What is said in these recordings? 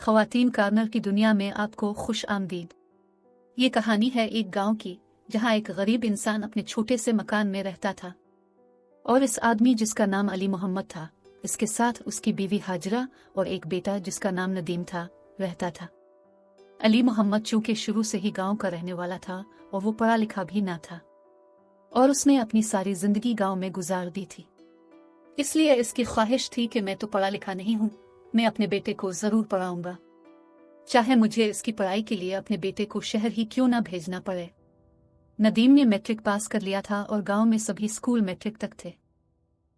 ख़वातीन कॉर्नर की दुनिया में आपको खुश आमदीद। ये कहानी है एक गांव की, जहां एक गरीब इंसान अपने छोटे से मकान में रहता था। और इस आदमी जिसका नाम अली मोहम्मद था, इसके साथ उसकी बीवी हाजरा और एक बेटा जिसका नाम नदीम था, रहता था। अली मोहम्मद चूंकि शुरू से ही गांव का रहने वाला था और वो पढ़ा लिखा भी ना था, और उसने अपनी सारी जिंदगी गांव में गुजार दी थी। इसलिए इसकी ख्वाहिश थी कि मैं तो पढ़ा लिखा नहीं हूं, मैं अपने बेटे को जरूर पढ़ाऊंगा, चाहे मुझे इसकी पढ़ाई के लिए अपने बेटे को शहर ही क्यों ना भेजना पड़े। नदीम ने मैट्रिक पास कर लिया था और गांव में सभी स्कूल मैट्रिक तक थे।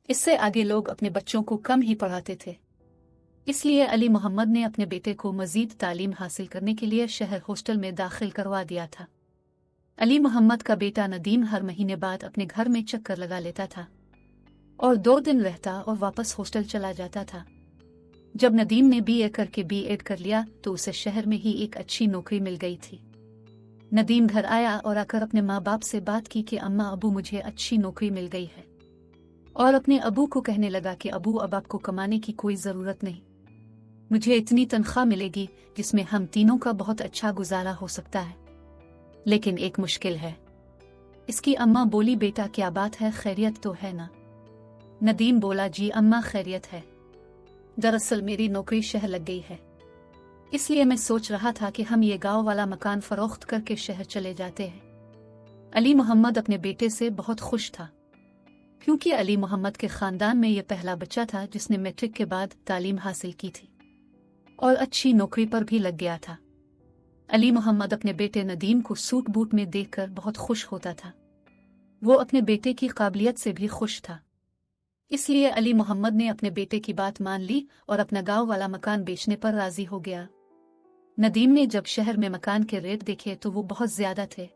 इससे आगे लोग अपने बच्चों को कम ही पढ़ाते थे। इसलिए अली मोहम्मद ने अपने बेटे को मजीद तालीम हासिल करने के लिए शहर हॉस्टल में दाखिल करवा दिया था। अली मोहम्मद का बेटा नदीम हर महीने बाद अपने घर में चक्कर लगा लेता था और 2 दिन रहता और वापस हॉस्टल चला जाता था। जब नदीम ने बीए करके बीएड कर लिया तो उसे शहर में ही एक अच्छी नौकरी मिल गई थी। नदीम घर आया और आकर अपने माँ बाप से बात की कि अम्मा अबू मुझे अच्छी नौकरी मिल गई है, और अपने अबू को कहने लगा कि अबू अब आपको कमाने की कोई ज़रूरत नहीं, मुझे इतनी तनख्वाह मिलेगी जिसमें हम तीनों का बहुत अच्छा गुजारा हो सकता है। लेकिन एक मुश्किल है। इसकी अम्मा बोली, बेटा क्या बात है, खैरियत तो है ना? नदीम बोला, जी अम्मा खैरियत है, दरअसल मेरी नौकरी शहर लग गई है, इसलिए मैं सोच रहा था कि हम ये गांव वाला मकान फरोख्त करके शहर चले जाते हैं। अली मोहम्मद अपने बेटे से बहुत खुश था, क्योंकि अली मोहम्मद के खानदान में यह पहला बच्चा था जिसने मैट्रिक के बाद तालीम हासिल की थी और अच्छी नौकरी पर भी लग गया था। अली मोहम्मद अपने बेटे नदीम को सूट बूट में देखकर बहुत खुश होता था। वो अपने बेटे की काबिलियत से भी खुश था। इसलिए अली मोहम्मद ने अपने बेटे की बात मान ली और अपना गांव वाला मकान बेचने पर राजी हो गया। नदीम ने जब शहर में मकान के रेट देखे तो वो बहुत ज्यादा थे।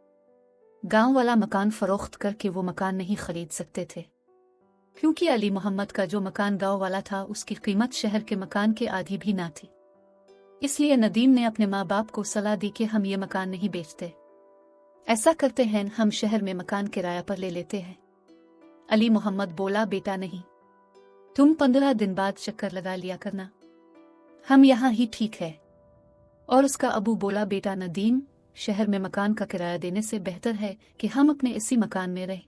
गांव वाला मकान फरोख्त करके वो मकान नहीं खरीद सकते थे, क्योंकि अली मोहम्मद का जो मकान गांव वाला था उसकी कीमत शहर के मकान के आधी भी ना थी। इसलिए नदीम ने अपने माँ बाप को सलाह दी कि हम ये मकान नहीं बेचते, ऐसा करते हैं हम शहर में मकान किराया पर ले लेते हैं। अली मोहम्मद बोला, बेटा नहीं, तुम 15 दिन बाद चक्कर लगा लिया करना, हम यहाँ ही ठीक है। और उसका अबू बोला, बेटा नदीम, शहर में मकान का किराया देने से बेहतर है कि हम अपने इसी मकान में रहें।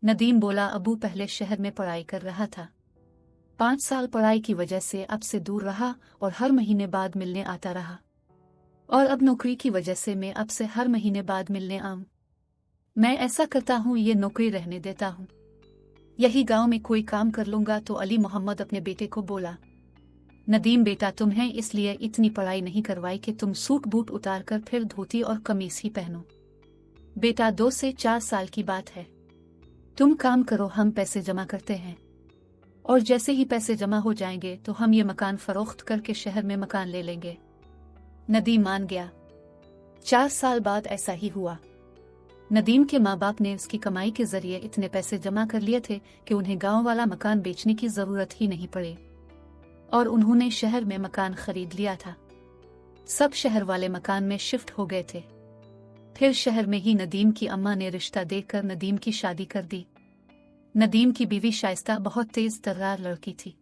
नदीम बोला, अबू पहले शहर में पढ़ाई कर रहा था, 5 साल पढ़ाई की वजह से अब से दूर रहा और हर महीने बाद मिलने आता रहा, और अब नौकरी की वजह से मैं अब से हर महीने बाद मिलने आऊं। मैं ऐसा करता हूं, ये नौकरी रहने देता हूं, यही गांव में कोई काम कर लूंगा। तो अली मोहम्मद अपने बेटे को बोला, नदीम बेटा, तुम्हें इसलिए इतनी पढ़ाई नहीं करवाई कि तुम सूट बूट उतार कर फिर धोती और कमीज ही पहनो। बेटा 2 से 4 साल की बात है, तुम काम करो, हम पैसे जमा करते हैं, और जैसे ही पैसे जमा हो जाएंगे तो हम ये मकान फरोख्त करके शहर में मकान ले लेंगे। नदीम मान गया। 4 साल बाद ऐसा ही हुआ। नदीम के माँ बाप ने उसकी कमाई के जरिए इतने पैसे जमा कर लिए थे कि उन्हें गांव वाला मकान बेचने की जरूरत ही नहीं पड़ी, और उन्होंने शहर में मकान खरीद लिया था। सब शहर वाले मकान में शिफ्ट हो गए थे। फिर शहर में ही नदीम की अम्मा ने रिश्ता देखकर नदीम की शादी कर दी। नदीम की बीवी शाइस्ता बहुत तेज तर्रार लड़की थी।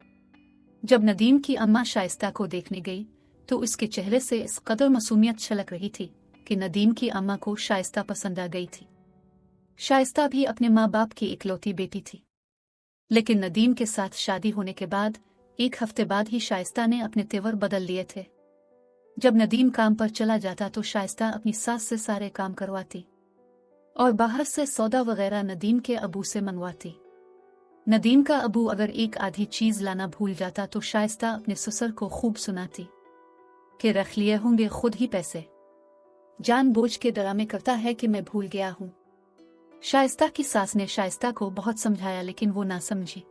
जब नदीम की अम्मा शाइस्ता को देखने गई तो उसके चेहरे से इस कदर मासूमियत छलक रही थी कि नदीम की अम्मा को शाइस्ता पसंद आ गई थी। शाइस्ता भी अपने माँ बाप की इकलौती बेटी थी, लेकिन नदीम के साथ शादी होने के बाद 1 हफ्ते बाद ही शाइस्ता ने अपने तेवर बदल लिए थे। जब नदीम काम पर चला जाता तो शाइस्ता अपनी सास से सारे काम करवाती और बाहर से सौदा वगैरह नदीम के अबू से मंगवाती। नदीम का अबू अगर एक आधी चीज लाना भूल जाता तो शाइस्ता अपने ससुर को खूब सुनाती कि रख लिए होंगे खुद ही पैसे, जानबूझ के ड्रामे करता है कि मैं भूल गया हूं। शाइस्ता की सास ने शाइस्ता को बहुत समझाया, लेकिन वो ना समझी।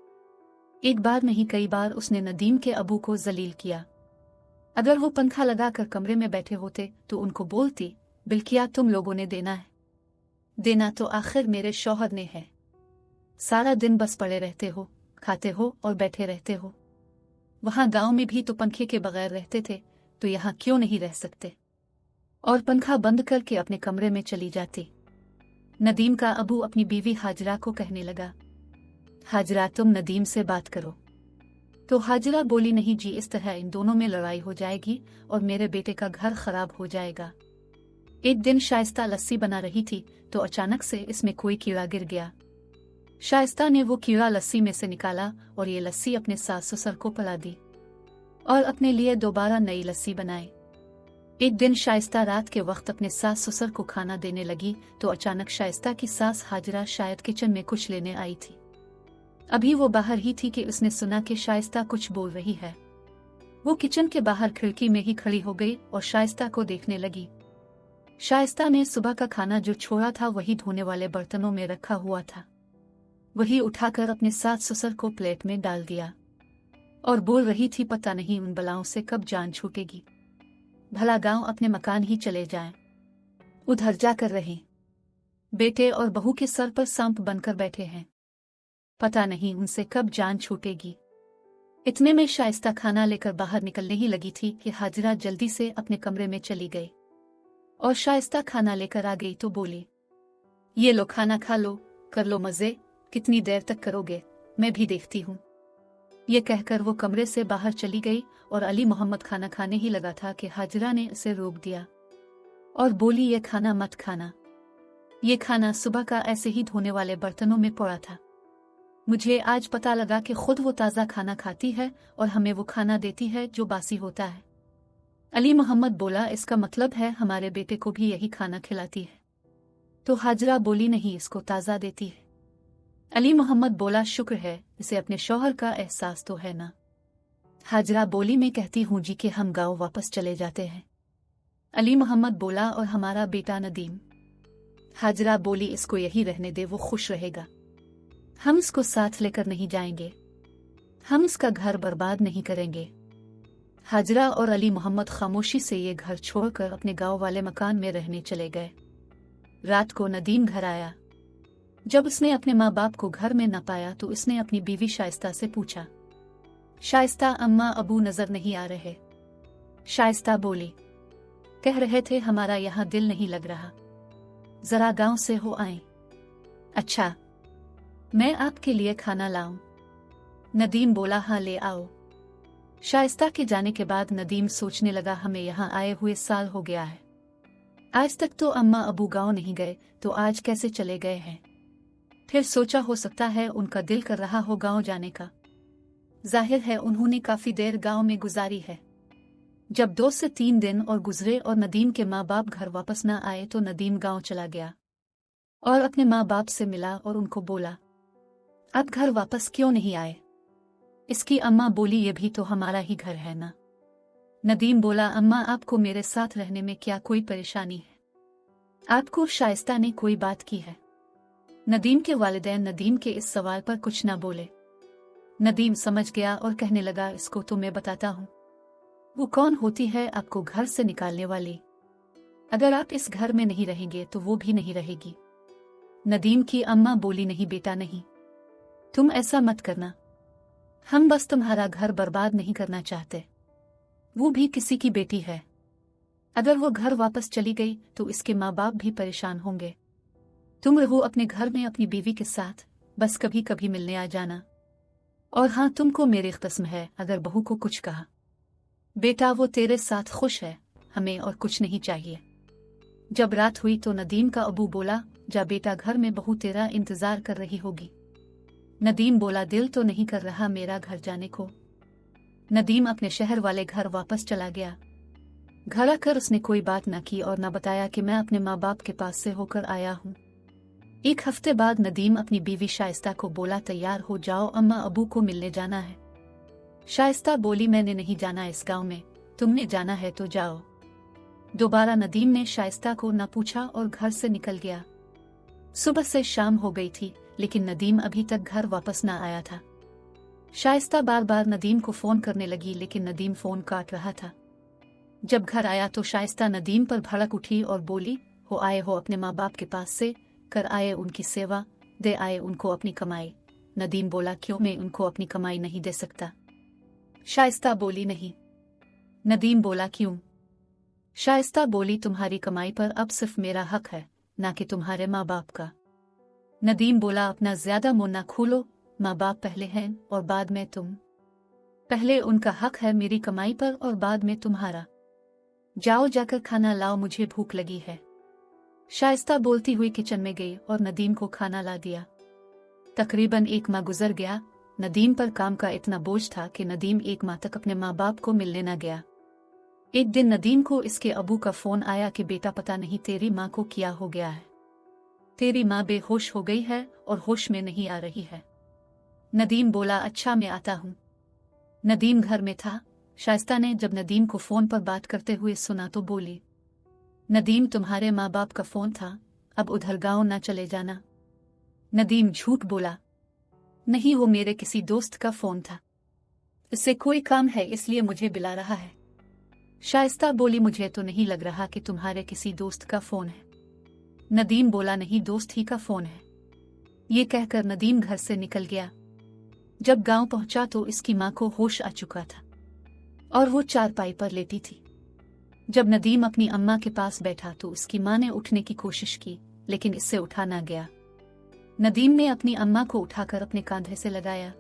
एक बार नहीं कई बार उसने नदीम के अबू को जलील किया। अगर वो पंखा लगाकर कमरे में बैठे होते तो उनको बोलती, बिल्किया तुम लोगों ने देना है, देना तो आखिर मेरे शौहर ने है, सारा दिन बस पड़े रहते हो, खाते हो और बैठे रहते हो। वहां गांव में भी तो पंखे के बगैर रहते थे, तो यहाँ क्यों नहीं रह सकते? और पंखा बंद करके अपने कमरे में चली जाती। नदीम का अबू अपनी बीवी हाजरा को कहने लगा, हाजरा तुम नदीम से बात करो, तो हाजिरा बोली, नहीं जी, इस तरह इन दोनों में लड़ाई हो जाएगी और मेरे बेटे का घर खराब हो जाएगा। एक दिन शाइस्ता लस्सी बना रही थी तो अचानक से इसमें कोई कीड़ा गिर गया। शाइस्ता ने वो कीड़ा लस्सी में से निकाला और ये लस्सी अपने सास ससुर को पिला दी और अपने लिए दोबारा नई लस्सी बनाई। एक दिन शाइस्ता रात के वक्त अपने सास ससुर को खाना देने लगी तो अचानक शाइस्ता की सास हाजिरा शायद किचन में कुछ लेने आई थी। अभी वो बाहर ही थी कि उसने सुना कि शाइस्ता कुछ बोल रही है। वो किचन के बाहर खिड़की में ही खड़ी हो गई और शाइस्ता को देखने लगी। शाइस्ता ने सुबह का खाना जो छोड़ा था वही धोने वाले बर्तनों में रखा हुआ था, वही उठाकर अपने सास ससुर को प्लेट में डाल दिया और बोल रही थी, पता नहीं उन बलाओं से कब जान छूटेगी। भला गांव अपने मकान ही चले जाएं, उधर जाकर रहें। बेटे और बहू के सर पर सांप बनकर बैठे हैं, पता नहीं उनसे कब जान छूटेगी। इतने में शाइस्ता खाना लेकर बाहर निकलने ही लगी थी कि हाजिरा जल्दी से अपने कमरे में चली गई और शाइस्ता खाना लेकर आ गई तो बोली, ये लो खाना खा लो, कर लो मजे, कितनी देर तक करोगे, मैं भी देखती हूँ। ये कहकर वो कमरे से बाहर चली गई और अली मोहम्मद खाना खाने ही लगा था कि हाजिरा ने उसे रोक दिया और बोली, ये खाना मत खाना, ये खाना सुबह का ऐसे ही धोने वाले बर्तनों में पड़ा था। मुझे आज पता लगा कि खुद वो ताज़ा खाना खाती है और हमें वो खाना देती है जो बासी होता है। अली मोहम्मद बोला, इसका मतलब है हमारे बेटे को भी यही खाना खिलाती है। तो हाजिरा बोली, नहीं, इसको ताज़ा देती है। अली मोहम्मद बोला, शुक्र है, इसे अपने शौहर का एहसास तो है ना। हाजिरा बोली, मैं कहती हूँ जी कि हम गाँव वापस चले जाते हैं। अली मोहम्मद बोला, और हमारा बेटा नदीम? हाजिरा बोली, इसको यही रहने दे, वो खुश रहेगा। हम इसको साथ लेकर नहीं जाएंगे, हम इसका घर बर्बाद नहीं करेंगे। हाजिरा और अली मोहम्मद खामोशी से ये घर छोड़कर अपने गांव वाले मकान में रहने चले गए। रात को नदीम घर आया। जब उसने अपने माँ बाप को घर में न पाया तो उसने अपनी बीवी शाइस्ता से पूछा, शाइस्ता, अम्मा अबू नजर नहीं आ रहे? शाइस्ता बोली, कह रहे थे हमारा यहाँ दिल नहीं लग रहा, जरा गांव से हो आए। अच्छा, मैं आपके लिए खाना लाऊं? नदीम बोला, हाँ ले आओ। शाइस्ता के जाने के बाद नदीम सोचने लगा, हमें यहाँ आए हुए साल हो गया है, आज तक तो अम्मा अबू गांव नहीं गए, तो आज कैसे चले गए हैं? फिर सोचा, हो सकता है उनका दिल कर रहा हो गांव जाने का। जाहिर है उन्होंने काफी देर गांव में गुजारी है। जब 2 से 3 दिन और गुजरे और नदीम के माँ बाप घर वापस न आए तो नदीम गांव चला गया और अपने माँ बाप से मिला और उनको बोला, आप घर वापस क्यों नहीं आए? इसकी अम्मा बोली, ये भी तो हमारा ही घर है ना। नदीम बोला, अम्मा आपको मेरे साथ रहने में क्या कोई परेशानी है? आपको शाइस्ता ने कोई बात की है? नदीम के वालिदैन नदीम के इस सवाल पर कुछ ना बोले। नदीम समझ गया और कहने लगा, इसको तो मैं बताता हूँ। वो कौन होती है आपको घर से निकालने वाली? अगर आप इस घर में नहीं रहेंगे तो वो भी नहीं रहेगी। नदीम की अम्मा बोली, नहीं बेटा नहीं, तुम ऐसा मत करना, हम बस तुम्हारा घर बर्बाद नहीं करना चाहते। वो भी किसी की बेटी है, अगर वो घर वापस चली गई तो इसके माँ बाप भी परेशान होंगे। तुम रहो अपने घर में अपनी बीवी के साथ, बस कभी कभी मिलने आ जाना। और हाँ, तुमको मेरी कसम है, अगर बहू को कुछ कहा, बेटा वो तेरे साथ खुश है, हमें और कुछ नहीं चाहिए। जब रात हुई तो नदीम का अबू बोला, जा बेटा, घर में बहू तेरा इंतजार कर रही होगी। नदीम बोला, दिल तो नहीं कर रहा मेरा घर जाने को। नदीम अपने शहर वाले घर वापस चला गया। घर आकर उसने कोई बात न की और न बताया कि मैं अपने माँ बाप के पास से होकर आया हूँ। 1 हफ्ते बाद नदीम अपनी बीवी शाइस्ता को बोला, तैयार हो जाओ, अम्मा अबू को मिलने जाना है। शाइस्ता बोली, मैंने नहीं जाना इस गांव में, तुमने जाना है तो जाओ। दोबारा नदीम ने शाइस्ता को न पूछा और घर से निकल गया। सुबह से शाम हो गई थी लेकिन नदीम अभी तक घर वापस न आया था। शाइस्ता बार बार नदीम को फोन करने लगी लेकिन नदीम फोन काट रहा था। जब घर आया तो शाइस्ता नदीम पर भड़क उठी और बोली, हो आए हो अपने माँ बाप के पास से, कर आए उनकी सेवा, दे आए उनको अपनी कमाई। नदीम बोला, क्यों, मैं उनको अपनी कमाई नहीं दे सकता? शाइस्ता बोली, नहीं। नदीम बोला, क्यों? शाइस्ता बोली, तुम्हारी कमाई पर अब सिर्फ मेरा हक है, ना कि तुम्हारे माँ बाप का। नदीम बोला, अपना ज्यादा मुंह ना खोलो, माँ बाप पहले हैं और बाद में तुम। पहले उनका हक है मेरी कमाई पर और बाद में तुम्हारा। जाओ जाकर खाना लाओ, मुझे भूख लगी है। शाइस्ता बोलती हुई किचन में गई और नदीम को खाना ला दिया। तकरीबन 1 माह गुजर गया। नदीम पर काम का इतना बोझ था कि नदीम 1 माह तक अपने माँ बाप को मिलने न गया। एक दिन नदीम को इसके अबू का फोन आया कि बेटा पता नहीं तेरी माँ को क्या हो गया है, तेरी माँ बेहोश हो गई है और होश में नहीं आ रही है। नदीम बोला अच्छा मैं आता हूँ। नदीम घर में था। शाइस्ता ने जब नदीम को फोन पर बात करते हुए सुना तो बोली, नदीम तुम्हारे माँ बाप का फोन था, अब उधर गाँव ना चले जाना। नदीम झूठ बोला, नहीं वो मेरे किसी दोस्त का फोन था, इससे कोई काम है इसलिए मुझे बुला रहा है। शाइस्ता बोली मुझे तो नहीं लग रहा कि तुम्हारे किसी दोस्त का फोन है। नदीम बोला नहीं दोस्त ही का फोन है। ये कहकर नदीम घर से निकल गया। जब गांव पहुंचा तो इसकी मां को होश आ चुका था और वो चारपाई पर लेटी थी। जब नदीम अपनी अम्मा के पास बैठा तो उसकी मां ने उठने की कोशिश की लेकिन इससे उठा ना गया। नदीम ने अपनी अम्मा को उठाकर अपने कांधे से लगाया।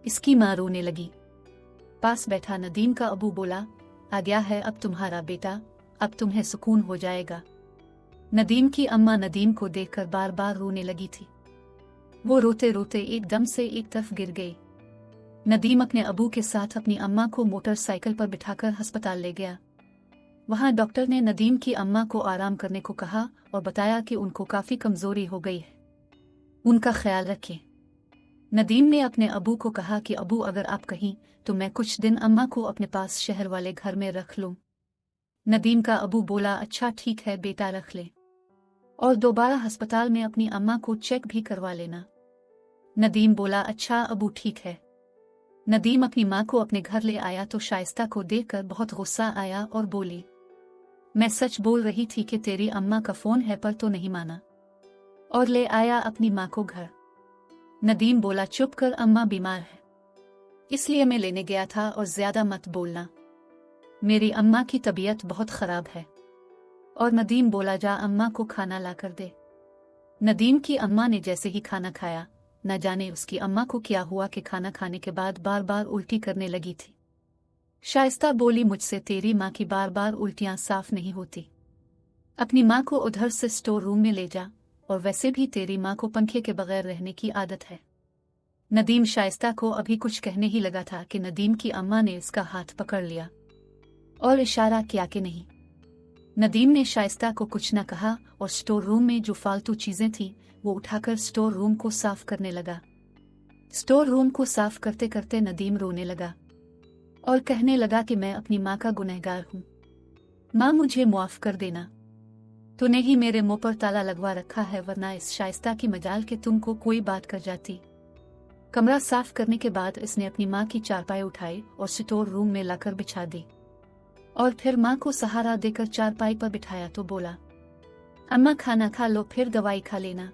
इसकी मां रोने लगी। पास बैठा नदीम का अबू बोला, आ गया है अब तुम्हारा बेटा, अब तुम्हें सुकून हो जाएगा। नदीम की अम्मा नदीम को देखकर बार बार रोने लगी थी। वो रोते रोते एकदम से एक तरफ गिर गई। नदीम अपने अबू के साथ अपनी अम्मा को मोटरसाइकिल पर बिठाकर अस्पताल ले गया। वहां डॉक्टर ने नदीम की अम्मा को आराम करने को कहा और बताया कि उनको काफी कमजोरी हो गई है, उनका ख्याल रखें। नदीम ने अपने अबू को कहा कि अबू अगर आप कहीं तो मैं कुछ दिन अम्मा को अपने पास शहर वाले घर में रख लूं। नदीम का अबू बोला अच्छा ठीक है बेटा रख ले और दोबारा अस्पताल में अपनी अम्मा को चेक भी करवा लेना। नदीम बोला अच्छा अबू ठीक है। नदीम अपनी माँ को अपने घर ले आया तो शाइस्ता को देखकर बहुत गुस्सा आया और बोली, मैं सच बोल रही थी कि तेरी अम्मा का फोन है पर तो नहीं माना और ले आया अपनी माँ को घर। नदीम बोला चुप कर, अम्मा बीमार है इसलिए मैं लेने गया था और ज्यादा मत बोलना, मेरी अम्मा की तबीयत बहुत खराब है। और नदीम बोला जा अम्मा को खाना ला कर दे। नदीम की अम्मा ने जैसे ही खाना खाया, न जाने उसकी अम्मा को क्या हुआ कि खाना खाने के बाद बार बार उल्टी करने लगी थी। शाइस्ता बोली मुझसे तेरी माँ की बार बार उल्टियां साफ नहीं होती, अपनी माँ को उधर से स्टोर रूम में ले जा, और वैसे भी तेरी माँ को पंखे के बगैर रहने की आदत है। नदीम शाइस्ता को अभी कुछ कहने ही लगा था कि नदीम की अम्मा ने इसका हाथ पकड़ लिया और इशारा किया कि नहीं। नदीम ने शाइस्ता को कुछ न कहा और स्टोर रूम में जो फालतू चीजें थी वो उठाकर स्टोर रूम को साफ करने लगा। स्टोर रूम को साफ करते करते नदीम रोने लगा और कहने लगा कि मैं अपनी माँ का गुनहगार हूँ, माँ मुझे मुआफ कर देना, तूने ही मेरे मुंह पर ताला लगवा रखा है, वरना इस शाइस्ता की मजाल के तुमको कोई बात कर जाती। कमरा साफ करने के बाद इसने अपनी माँ की चारपाई उठाई और स्टोर रूम में लाकर बिछा दी और फिर माँ को सहारा देकर चारपाई पर बिठाया तो बोला, अम्मा खाना खा लो फिर दवाई खा लेना।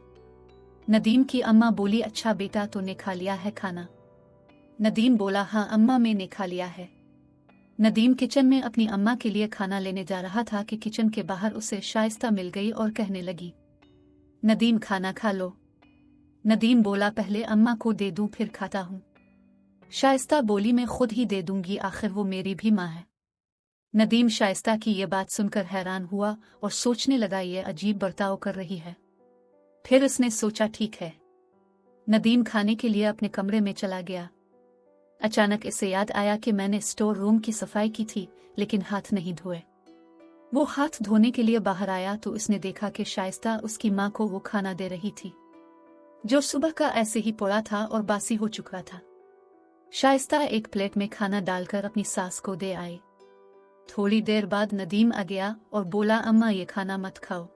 नदीम की अम्मा बोली अच्छा बेटा तूने खा लिया है खाना। नदीम बोला हाँ अम्मा मैंने खा लिया है। नदीम किचन में अपनी अम्मा के लिए खाना लेने जा रहा था कि किचन के बाहर उसे शाइस्ता मिल गई और कहने लगी, नदीम खाना खा लो। नदीम बोला पहले अम्मा को दे दूं फिर खाता हूँ। शाइस्ता बोली मैं खुद ही दे दूंगी, आखिर वो मेरी भी माँ है। नदीम शाइस्ता की ये बात सुनकर हैरान हुआ और सोचने लगा ये अजीब बर्ताव कर रही है। फिर उसने सोचा ठीक है। नदीम खाने के लिए अपने कमरे में चला गया। अचानक इसे याद आया कि मैंने स्टोर रूम की सफाई की थी लेकिन हाथ नहीं धोए। वो हाथ धोने के लिए बाहर आया तो उसने देखा कि शाइस्ता उसकी माँ को वो खाना दे रही थी जो सुबह का ऐसे ही पड़ा था और बासी हो चुका था। शाइस्ता एक प्लेट में खाना डालकर अपनी सास को दे आई। थोड़ी देर बाद नदीम आ गया और बोला अम्मा ये खाना मत खाओ,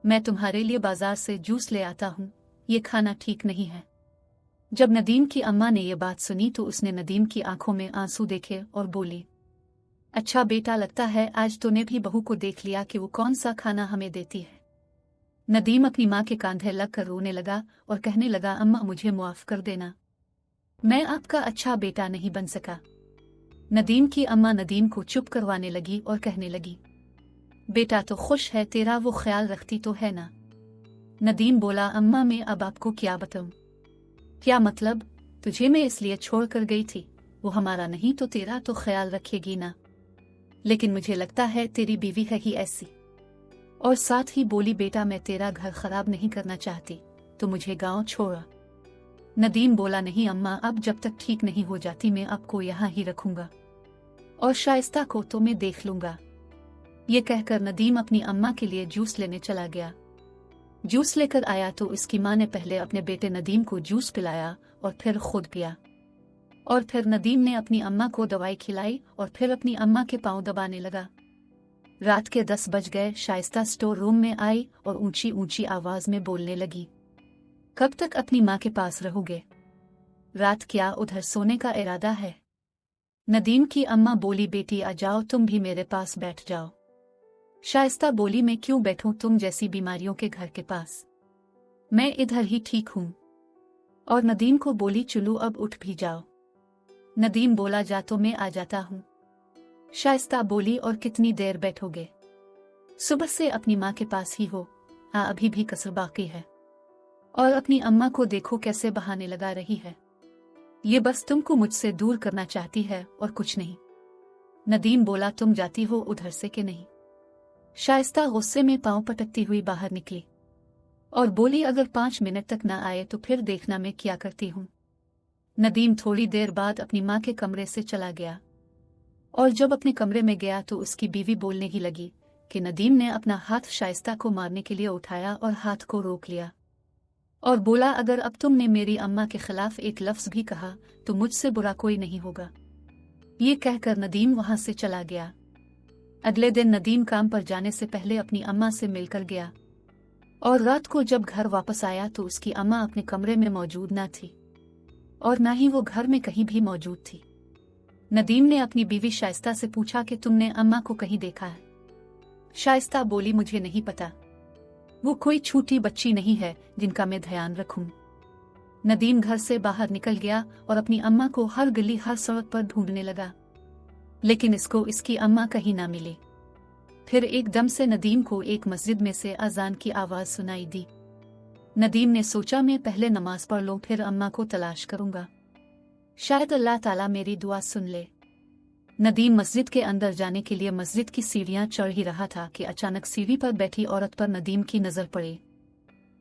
मैं तुम्हारे लिए बाजार से जूस ले आता हूँ, ये खाना ठीक नहीं है। जब नदीम की अम्मा ने ये बात सुनी तो उसने नदीम की आंखों में आंसू देखे और बोली, अच्छा बेटा लगता है आज तूने भी बहू को देख लिया कि वो कौन सा खाना हमें देती है। नदीम अपनी माँ के कांधे लगकर रोने लगा और कहने लगा अम्मा मुझे मुआफ कर देना, मैं आपका अच्छा बेटा नहीं बन सका। नदीम की अम्मा नदीम को चुप करवाने लगी और कहने लगी, बेटा तो खुश है, तेरा वो ख्याल रखती तो है ना। नदीम बोला अम्मा मैं अब आपको क्या बताऊं, क्या मतलब, तुझे मैं इसलिए छोड़ कर गई थी वो हमारा नहीं तो तेरा तो ख्याल रखेगी ना, लेकिन मुझे लगता है तेरी बीवी है ही ऐसी। और साथ ही बोली, बेटा मैं तेरा घर खराब नहीं करना चाहती, तो मुझे गांव छोड़ा। नदीम बोला, नहीं अम्मा, अब जब तक ठीक नहीं हो जाती मैं आपको यहाँ ही रखूंगा और शाइस्ता को तो मैं देख लूंगा। ये कहकर नदीम अपनी अम्मा के लिए जूस लेने चला गया। जूस लेकर आया तो इसकी माँ ने पहले अपने बेटे नदीम को जूस पिलाया और फिर खुद पिया, और फिर नदीम ने अपनी अम्मा को दवाई खिलाई और फिर अपनी अम्मा के पांव दबाने लगा। रात के 10 बज गए। शाइस्ता स्टोर रूम में आई और ऊंची ऊंची आवाज में बोलने लगी, कब तक अपनी माँ के पास रहोगे? रात क्या उधर सोने का इरादा है? नदीम की अम्मा बोली, बेटी आ जाओ, तुम भी मेरे पास बैठ जाओ। शाइस्ता बोली, मैं क्यों बैठूं तुम जैसी बीमारियों के घर के पास, मैं इधर ही ठीक हूं। और नदीम को बोली, चलो अब उठ भी जाओ। नदीम बोला, जा तो मैं आ जाता हूं। शाइस्ता बोली, और कितनी देर बैठोगे? सुबह से अपनी माँ के पास ही हो? हाँ, अभी भी कसर बाकी है। और अपनी अम्मा को देखो कैसे बहाने लगा रही है, ये बस तुमको मुझसे दूर करना चाहती है और कुछ नहीं। नदीम बोला, तुम जाती हो उधर से कि नहीं? शाइस्ता गुस्से में पांव पटकती हुई बाहर निकली और बोली, अगर 5 मिनट तक ना आए तो फिर देखना मैं क्या करती हूँ। नदीम थोड़ी देर बाद अपनी माँ के कमरे से चला गया, और जब अपने कमरे में गया तो उसकी बीवी बोलने ही लगी कि नदीम ने अपना हाथ शाइस्ता को मारने के लिए उठाया और हाथ को रोक लिया और बोला, अगर अब तुमने मेरी अम्मा के खिलाफ एक लफ्ज भी कहा तो मुझसे बुरा कोई नहीं होगा। ये कहकर नदीम वहां से चला गया। अगले दिन नदीम काम पर जाने से पहले अपनी अम्मा से मिलकर गया, और रात को जब घर वापस आया तो उसकी अम्मा अपने कमरे में मौजूद न थी और न ही वो घर में कहीं भी मौजूद थी। नदीम ने अपनी बीवी शाइस्ता से पूछा कि तुमने अम्मा को कहीं देखा है? शाइस्ता बोली, मुझे नहीं पता, वो कोई छोटी बच्ची नहीं है जिनका मैं ध्यान रखूं। नदीम घर से बाहर निकल गया और अपनी अम्मा को हर गली हर सड़क पर ढूंढने लगा, लेकिन इसको इसकी अम्मा कहीं ना मिली। फिर एकदम से नदीम को एक मस्जिद में से अजान की आवाज सुनाई दी। नदीम ने सोचा, मैं पहले नमाज पढ़ लूं फिर अम्मा को तलाश करूंगा, शायद अल्लाह ताला मेरी दुआ सुन ले। नदीम मस्जिद के अंदर जाने के लिए मस्जिद की सीढ़ियां चढ़ ही रहा था कि अचानक सीढ़ी पर बैठी औरत पर नदीम की नजर पड़ी।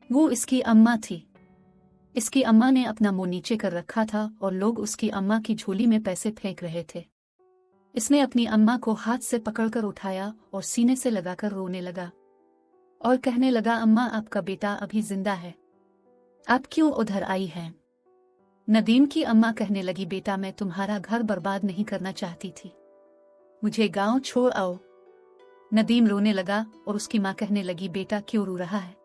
वो इसकी अम्मा थी। इसकी अम्मा ने अपना मुंह नीचे कर रखा था और लोग उसकी अम्मा की झोली में पैसे फेंक रहे थे। इसने अपनी अम्मा को हाथ से पकड़कर उठाया और सीने से लगाकर रोने लगा और कहने लगा, अम्मा आपका बेटा अभी जिंदा है, आप क्यों उधर आई हैं? नदीम की अम्मा कहने लगी, बेटा मैं तुम्हारा घर बर्बाद नहीं करना चाहती थी, मुझे गांव छोड़ आओ। नदीम रोने लगा और उसकी माँ कहने लगी, बेटा क्यों रो रहा है?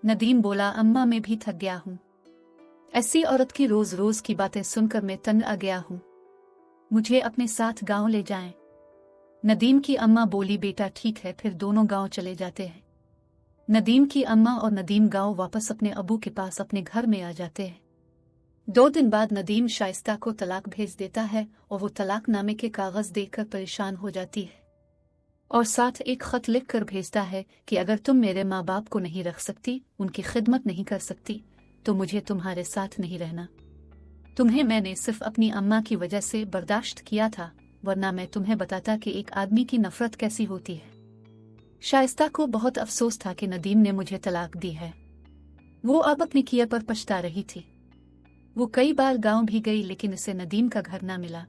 नदीम बोला, अम्मा मैं भी थक गया हूँ, ऐसी औरत की रोज रोज की बातें सुनकर मैं तंग आ गया हूँ, मुझे अपने साथ गांव ले जाएं। नदीम की अम्मा बोली, बेटा ठीक है, फिर दोनों गांव चले जाते हैं। नदीम की अम्मा और नदीम गांव वापस अपने अबू के पास अपने घर में आ जाते हैं। 2 दिन बाद नदीम शाइस्ता को तलाक भेज देता है और वो तलाकनामे के कागज देखकर परेशान हो जाती है और साथ एक खत लिख कर भेजता है कि अगर तुम मेरे माँ बाप को नहीं रख सकती, उनकी खिदमत नहीं कर सकती, तो मुझे तुम्हारे साथ नहीं रहना। तुम्हें मैंने सिर्फ अपनी अम्मा की वजह से बर्दाश्त किया था, वरना मैं तुम्हें बताता कि एक आदमी की नफरत कैसी होती है। शाइस्ता को बहुत अफसोस था कि नदीम ने मुझे तलाक दी है। वो अब अपनी किए पर पछता रही थी। वो कई बार गांव भी गई लेकिन इसे नदीम का घर ना मिला।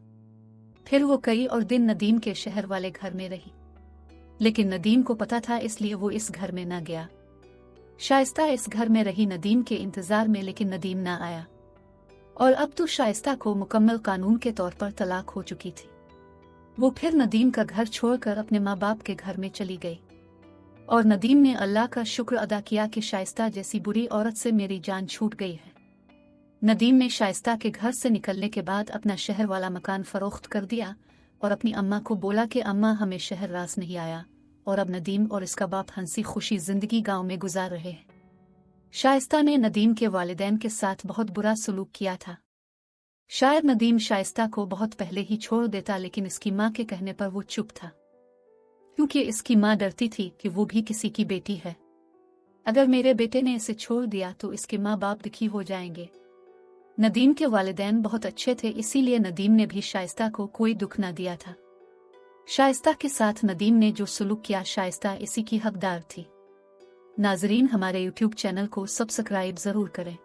फिर वो कई और दिन नदीम के शहर वाले घर में रही, लेकिन नदीम को पता था इसलिए वो इस घर में ना गया। शाइस्ता इस घर में रही नदीम के इंतजार में, लेकिन नदीम ना आया और अब तो शाइस्ता को मुकम्मल कानून के तौर पर तलाक हो चुकी थी। वो फिर नदीम का घर छोड़कर अपने माँ बाप के घर में चली गई और नदीम ने अल्लाह का शुक्र अदा किया कि शाइस्ता जैसी बुरी औरत से मेरी जान छूट गई है। नदीम ने शाइस्ता के घर से निकलने के बाद अपना शहर वाला मकान फरोख्त कर दिया और अपनी अम्मा को बोला कि अम्मा हमें शहर रास नहीं आया और अब नदीम और इसका बाप हंसी खुशी जिंदगी गांव में गुजार रहे हैं। शाइस्ता ने नदीम के वालिदैन के साथ बहुत बुरा सलूक किया था। शायद नदीम शाइस्ता को बहुत पहले ही छोड़ देता, लेकिन इसकी माँ के कहने पर वो चुप था, क्योंकि इसकी माँ डरती थी कि वो भी किसी की बेटी है। अगर मेरे बेटे ने इसे छोड़ दिया तो इसके माँ बाप दुखी हो जाएंगे। नदीम के वालिदैन बहुत अच्छे थे, इसीलिए नदीम ने भी शाइस्ता को कोई दुख न दिया था। शाइस्ता के साथ नदीम ने जो सुलूक किया, शाइस्ता इसी की हकदार थी। नाजरीन, हमारे YouTube चैनल को सब्सक्राइब जरूर करें।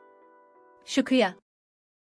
शुक्रिया।